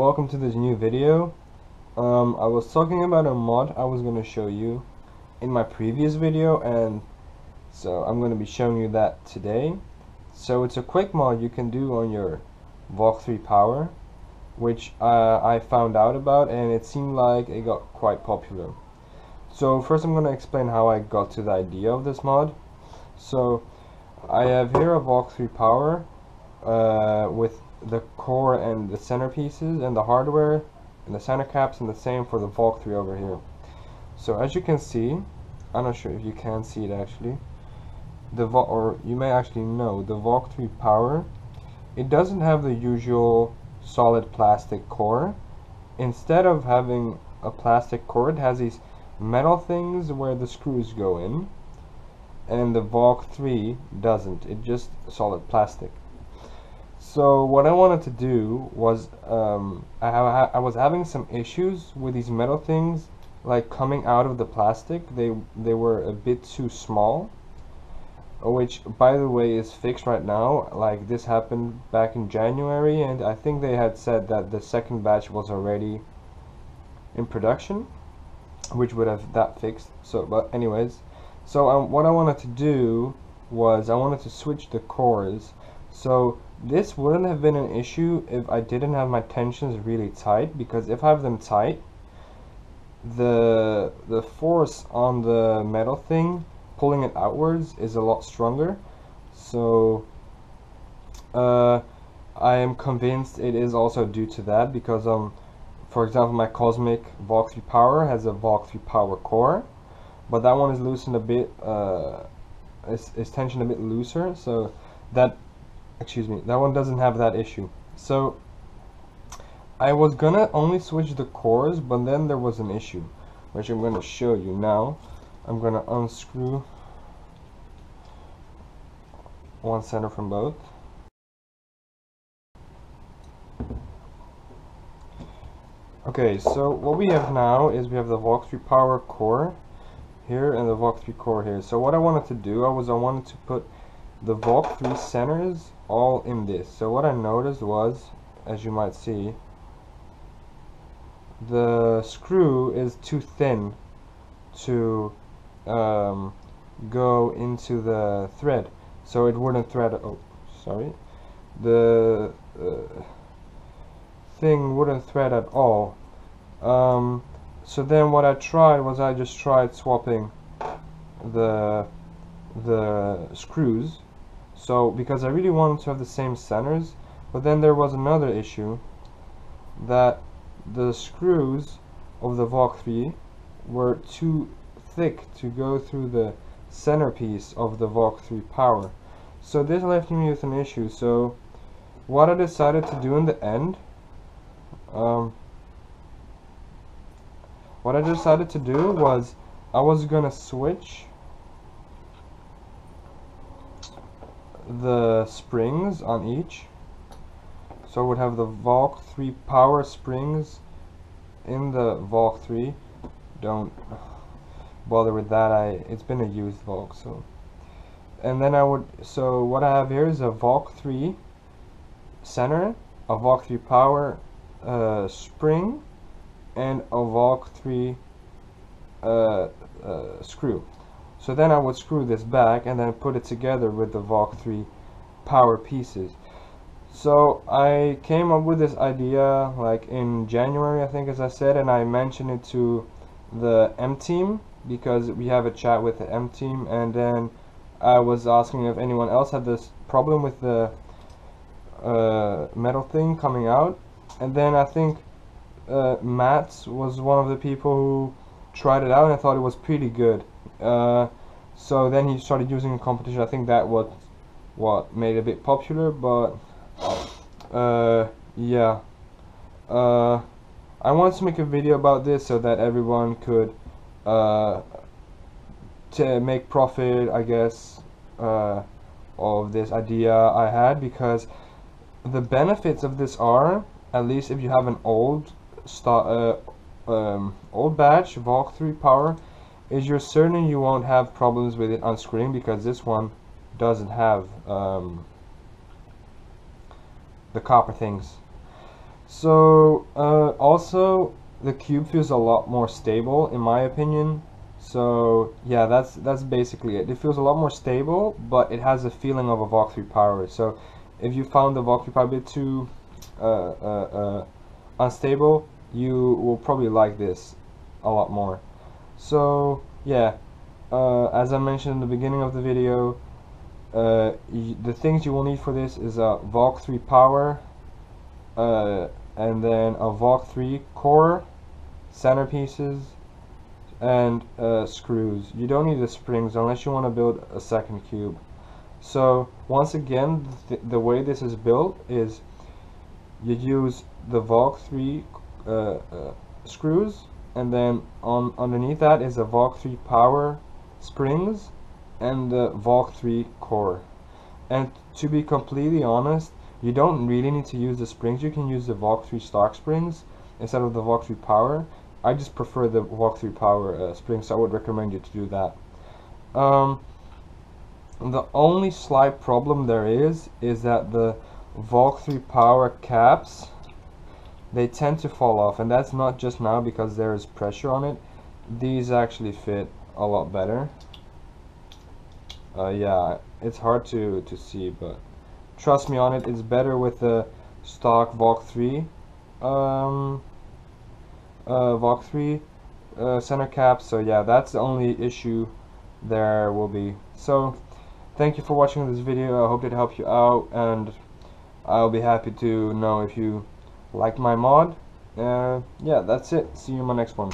Welcome to this new video. I was talking about a mod I was going to show you in my previous video, and so I'm going to be showing you that today. So it's a quick mod you can do on your Valk 3 power, which I found out about, and it seemed like it got quite popular. So first I'm going to explain how I got to the idea of this mod. So I have here a Valk 3 power with the core and the centerpieces and the hardware and the center caps, and the same for the Valk 3 over here. So as you can see, I'm not sure if you can see it actually, or you may actually know, the Valk 3 power, it doesn't have the usual solid plastic core. Instead of having a plastic core, it has these metal things where the screws go in, and the Valk 3 doesn't. It's just solid plastic. So what I wanted to do was, I was having some issues with these metal things, like coming out of the plastic. They were a bit too small, which by the way is fixed right now. Like, this happened back in January, and I think they had said that the second batch was already in production, which would have that fixed. So, but anyways, so what I wanted to do was I wanted to switch the cores. So this wouldn't have been an issue if I didn't have my tensions really tight, because if I have them tight, the force on the metal thing pulling it outwards is a lot stronger. So I am convinced it is also due to that, because for example, my Cosmic Valk 3 power has a Valk 3 power core, but that one is loosened a bit, is tensioned a bit looser, so that one doesn't have that issue. So I was gonna only switch the cores, but then there was an issue, which I'm gonna show you now. I'm gonna unscrew one center from both. Okay, so what we have now is we have the Valk 3 power core here and the Valk 3 core here. So what I wanted to do, I wanted to put the Valk 3 centers all in this. So what I noticed was, as you might see, the screw is too thin to go into the thread, so it wouldn't thread. Oh, sorry, the thing wouldn't thread at all. So then what I tried was I just tried swapping the screws. So because I really wanted to have the same centers, but then there was another issue, that the screws of the Valk 3 were too thick to go through the centerpiece of the Valk 3 power. So this left me with an issue. So what I decided to do in the end, was I was gonna switch the springs on each. So I would have the Valk 3 power springs in the Valk 3. Don't bother with that, it's been a used Valk. So, and then so what I have here is a Valk 3 center, a Valk 3 power spring, and a Valk 3 screw. So then I would screw this back and then put it together with the Valk 3 power pieces. So I came up with this idea like in January, I think, as I said, and I mentioned it to the M team, because we have a chat with the M team, and then I was asking if anyone else had this problem with the metal thing coming out, and then I think Matt was one of the people who tried it out and I thought it was pretty good. So then he started using a competition. I think that what made it a bit popular, but yeah. I wanted to make a video about this so that everyone could to make profit, I guess, of this idea I had, because the benefits of this are, at least if you have an old batch Valk 3 power, is you're certain you won't have problems with it unscrewing, because this one doesn't have the copper things. So also the cube feels a lot more stable in my opinion. So yeah, that's basically it. It feels a lot more stable, but it has a feeling of a Valk 3 power. So if you found the Valk 3 power a bit too unstable, you will probably like this a lot more. So yeah, as I mentioned in the beginning of the video, the things you will need for this is a Valk 3 power, and then a Valk 3 core, centerpieces, and screws. You don't need the springs unless you want to build a second cube. So once again, the way this is built is you use the Valk 3 screws, and then underneath that is a Valk 3 power springs and the Valk 3 core. And to be completely honest, you don't really need to use the springs. You can use the Valk 3 stock springs instead of the Valk 3 power. I just prefer the Valk 3 power springs, so I would recommend you to do that. The only slight problem there is that the Valk 3 power caps, they tend to fall off, and that's not just now because there is pressure on it. These actually fit a lot better. Yeah, it's hard to see, but trust me on it, it's better with the stock Valk 3 Valk 3 center cap. So yeah, that's the only issue there will be. So thank you for watching this video. I hope it helped you out, and I'll be happy to know if you liked my mod. Yeah, that's it. See you in my next one.